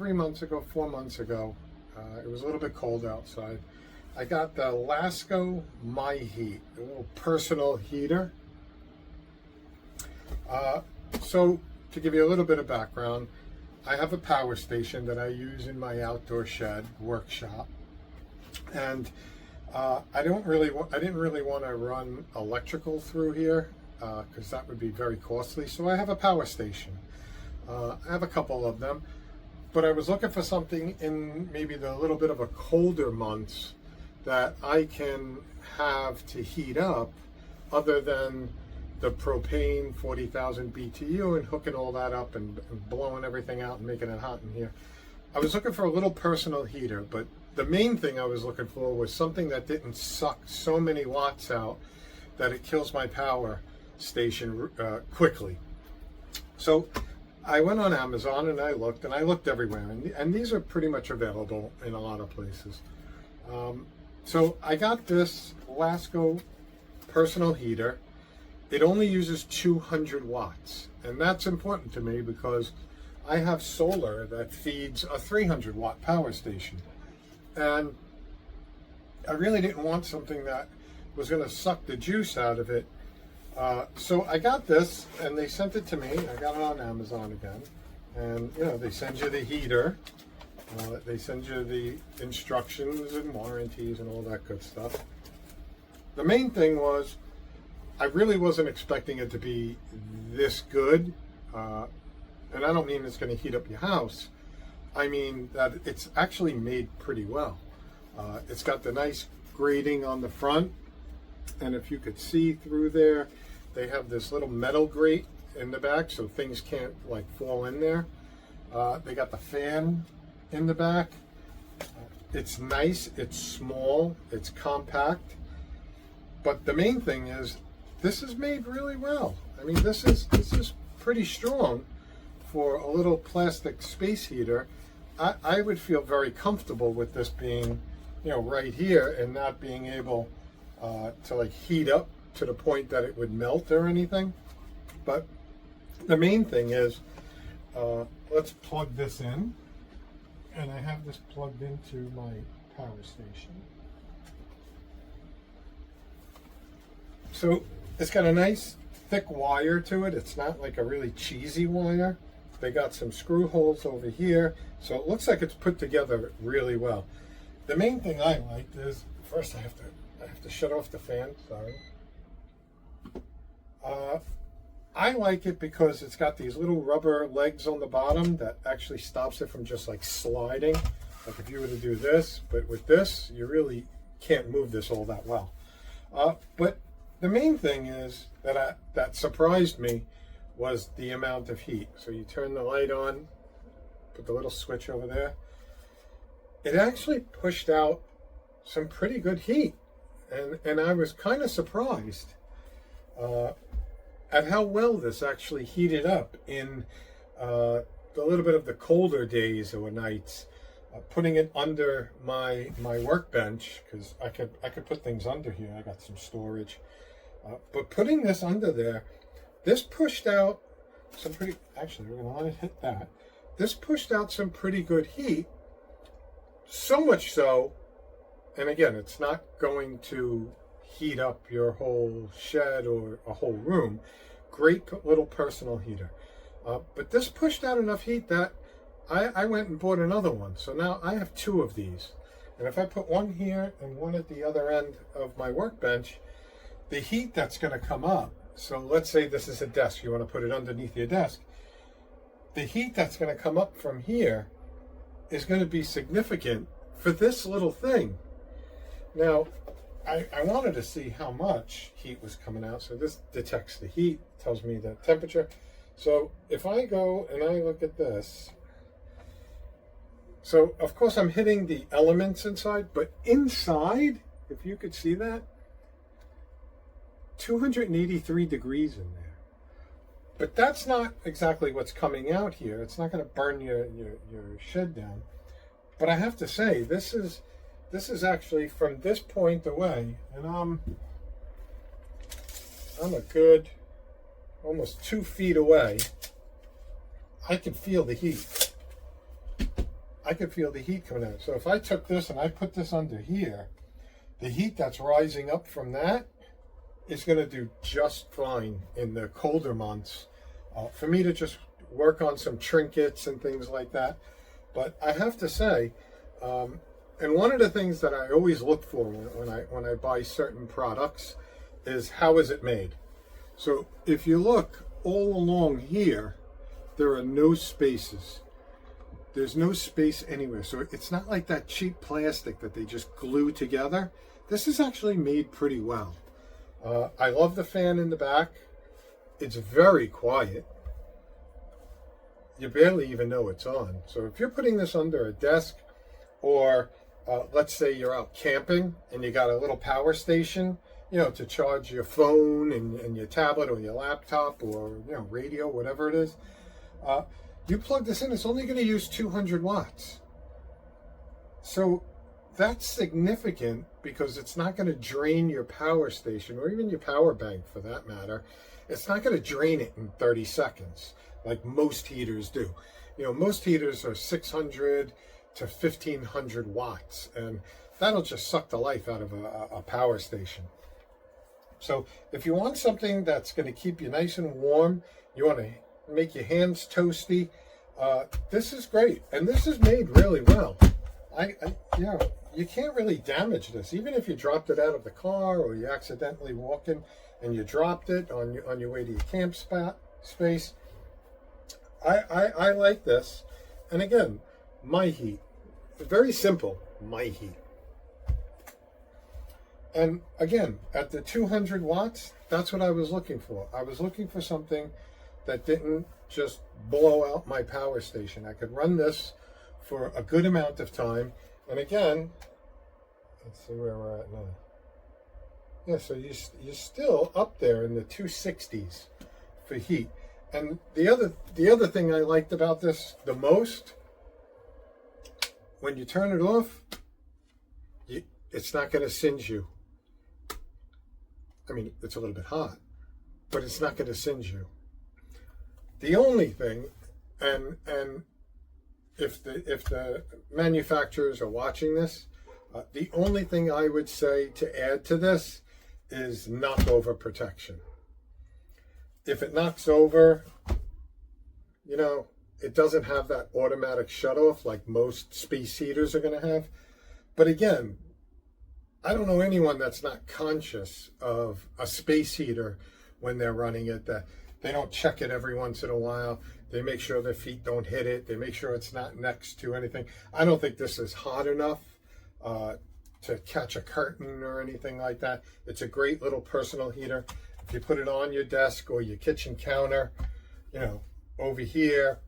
3 months ago, 4 months ago. It was a little bit cold outside. I got the Lasko MyHeat, a little personal heater. So to give you a little bit of background, I have a power station that I use in my outdoor shed workshop, and I didn't really want to run electrical through here because that would be very costly. So I have a power station. I have a couple of them, but I was looking for something in maybe the little bit of a colder months that I can have to heat up, other than the propane 40,000 BTU and hooking all that up and blowing everything out and making it hot in here. I was looking for a little personal heater, but the main thing I was looking for was something that didn't suck so many watts out that it kills my power station quickly. So I went on Amazon and I looked everywhere, and these are pretty much available in a lot of places. So I got this Lasko personal heater. It only uses 200 watts, and that's important to me because I have solar that feeds a 300 watt power station, and I really didn't want something that was going to suck the juice out of it. So I got this, and they sent it to me. I got it on Amazon again, and you know, they send you the heater, they send you the instructions and warranties and all that good stuff. The main thing was, I really wasn't expecting it to be this good, and I don't mean it's going to heat up your house. I mean that it's actually made pretty well. It's got the nice grating on the front, and if you could see through there, they have this little metal grate in the back so things can't like fall in there. They got the fan in the back. It's nice, it's small, it's compact, but the main thing is this is made really well. I mean, this is pretty strong for a little plastic space heater. I would feel very comfortable with this being, you know, right here and not being able to like heat up to the point that it would melt or anything. But the main thing is, let's plug this in. And I have this plugged into my power station. So it's got a nice thick wire to it. It's not like a really cheesy wire. They got some screw holes over here, so it looks like it's put together really well. The main thing I liked is, first I have to shut off the fan, sorry. I like it because it's got these little rubber legs on the bottom that actually stops it from just like sliding. Like if you were to do this, but with this, you really can't move this all that well. But the main thing is that surprised me was the amount of heat. So you turn the light on, put the little switch over there. It actually pushed out some pretty good heat. And I was kind of surprised at how well this actually heated up in the little bit of the colder days or nights. Putting it under my workbench, because I could put things under here. I got some storage. But putting this under there, this pushed out some pretty, actually we're going to let it hit that. This pushed out some pretty good heat. So much so, and again, it's not going to heat up your whole shed or a whole room. Great little personal heater. But this pushed out enough heat that I went and bought another one. So now I have two of these. And if I put one here and one at the other end of my workbench, the heat that's going to come up, so let's say this is a desk, you want to put it underneath your desk. The heat that's going to come up from here is going to be significant for this little thing. Now, I wanted to see how much heat was coming out. So this detects the heat, tells me the temperature. So if I go and I look at this, so of course I'm hitting the elements inside, but inside, if you could see that, 283 degrees in there. But that's not exactly what's coming out here. It's not going to burn your shed down. But I have to say, this is actually from this point away, and I'm a good almost 2 feet away. I can feel the heat. I could feel the heat coming out. So if I took this and I put this under here, the heat that's rising up from that is going to do just fine in the colder months for me to just work on some trinkets and things like that. But I have to say, and one of the things that I always look for when I buy certain products is how is it made. So if you look all along here, there are no spaces. There's no space anywhere. So it's not like that cheap plastic that they just glue together. This is actually made pretty well. I love the fan in the back. It's very quiet. You barely even know it's on. So if you're putting this under a desk, or let's say you're out camping and you got a little power station, you know, to charge your phone and your tablet or your laptop or, you know, radio, whatever it is, you plug this in, it's only going to use 200 watts. So that's significant because it's not going to drain your power station or even your power bank for that matter. It's not going to drain it in 30 seconds like most heaters do. You know, most heaters are 600 to 1500 watts, and that'll just suck the life out of a power station. So if you want something that's going to keep you nice and warm, you want to make your hands toasty, this is great. And this is made really well. You know, you can't really damage this. Even if you dropped it out of the car or you accidentally walking and you dropped it on your way to your camp space. I like this. And again, MyHeat. Very simple, MyHeat. And again, at the 200 watts, that's what I was looking for. I was looking for something that didn't just blow out my power station. I could run this for a good amount of time. And again, let's see where we're at now. Yeah, so you're still up there in the 260s for heat. And the other thing I liked about this the most, when you turn it off, it's not going to singe you. I mean, it's a little bit hot, but it's not going to singe you. The only thing, and if the manufacturers are watching this, the only thing I would say to add to this is knockover protection. If it knocks over, you know, it doesn't have that automatic shutoff like most space heaters are going to have. But again, I don't know anyone that's not conscious of a space heater when they're running it, that they don't check it every once in a while. They make sure their feet don't hit it. They make sure it's not next to anything. I don't think this is hot enough to catch a curtain or anything like that. It's a great little personal heater. If you put it on your desk or your kitchen counter, you know, over here,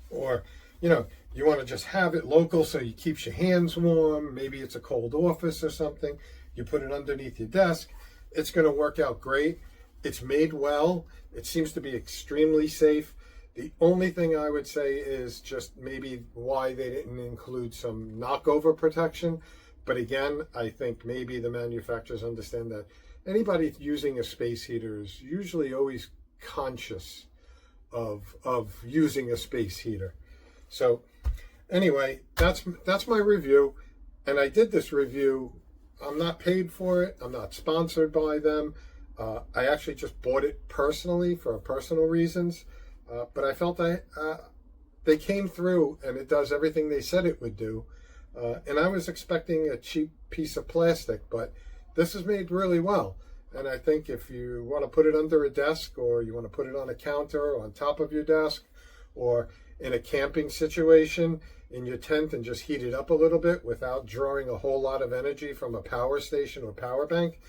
or, you know, you want to just have it local so it keeps your hands warm. Maybe it's a cold office or something. You put it underneath your desk. It's going to work out great. It's made well. It seems to be extremely safe. The only thing I would say is just maybe why they didn't include some knockover protection. But again, I think maybe the manufacturers understand that anybody using a space heater is usually always conscious of using a space heater. So anyway, that's my review. And I did this review. I'm not paid for it. I'm not sponsored by them. I actually just bought it personally for personal reasons. But I felt they came through and it does everything they said it would do. And I was expecting a cheap piece of plastic, but this is made really well. And I think if you want to put it under a desk, or you want to put it on a counter or on top of your desk, or in a camping situation in your tent and just heat it up a little bit without drawing a whole lot of energy from a power station or power bank,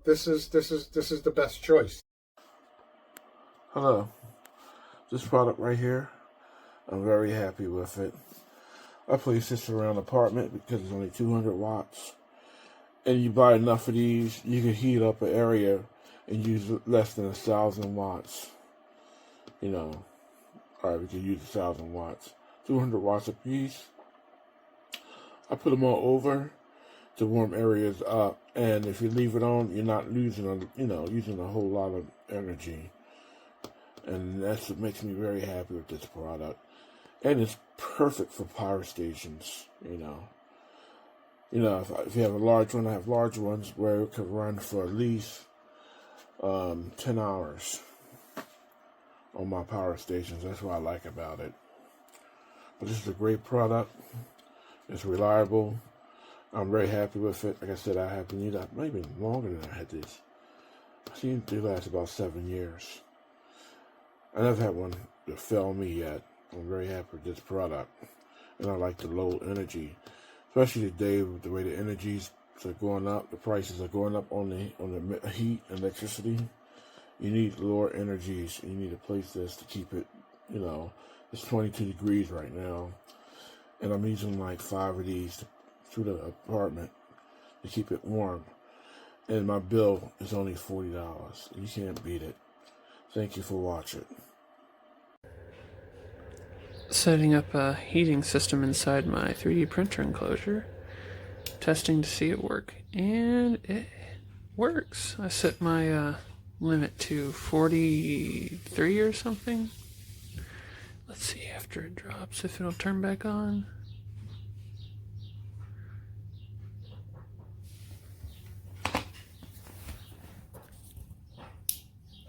this is the best choice. Hello. This product right here, I'm very happy with it. I placed this around the apartment because it's only 200 watts. And you buy enough of these, you can heat up an area and use less than 1,000 watts. You know, all right, we can use 1,000 watts. 200 watts a piece. I put them all over to warm areas up. And if you leave it on, you're not losing, using a whole lot of energy. And that's what makes me very happy with this product. and it's perfect for power stations. If you have a large one, I have large ones where it could run for at least 10 hours on my power stations. That's what I like about it. But this is a great product. It's reliable. I'm very happy with it. Like I said, I have been using it maybe longer than I had this. I seen it last about 7 years. I never had one that failed me yet. I'm very happy with this product. And I like the low energy. Especially today with the way the energies are going up, the prices are going up on the heat and electricity. You need lower energies. You need to place this to keep it, it's 22 degrees right now. And I'm using like 5 of these through the apartment to keep it warm. And my bill is only $40. You can't beat it. Thank you for watching. Setting up a heating system inside my 3D printer enclosure. Testing to see it work. And it works. I set my limit to 43 or something. Let's see after it drops if it'll turn back on.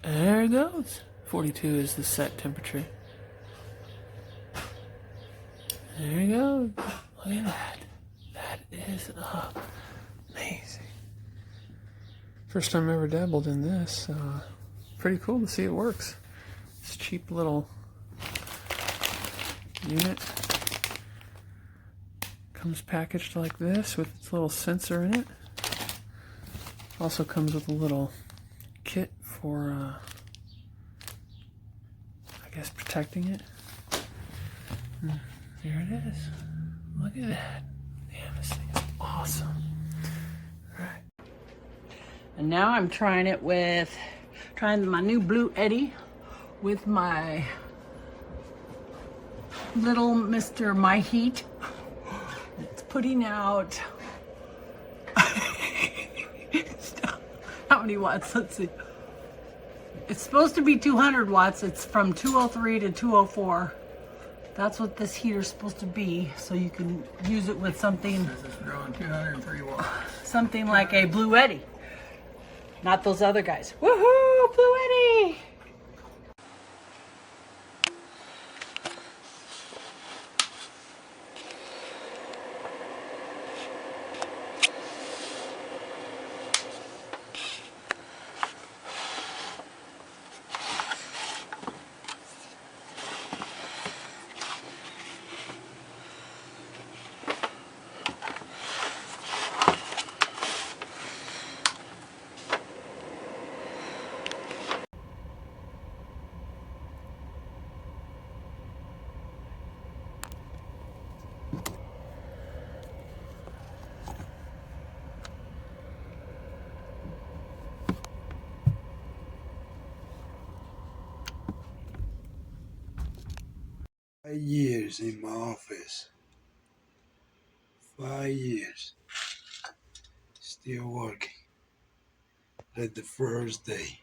There it goes. 42 is the set temperature. There you go. Look at that. That is amazing. First time I ever dabbled in this. Pretty cool to see it works. This cheap little unit comes packaged like this with its little sensor in it. Also comes with a little kit for, I guess, protecting it. There it is. Look at that. Damn, this thing is awesome. All right. And now I'm trying my new Blue Eddy with my little Mr. MyHeat. It's putting out how many watts? Let's see. It's supposed to be 200 watts. It's from 203 to 204. That's what this heater's supposed to be, so you can use it with something. This is drawing 203 watts. Something like a Blue Eddy. Not those other guys. Woohoo! Blue Eddy! Years in my office. 5 years. Still working. Like the first day.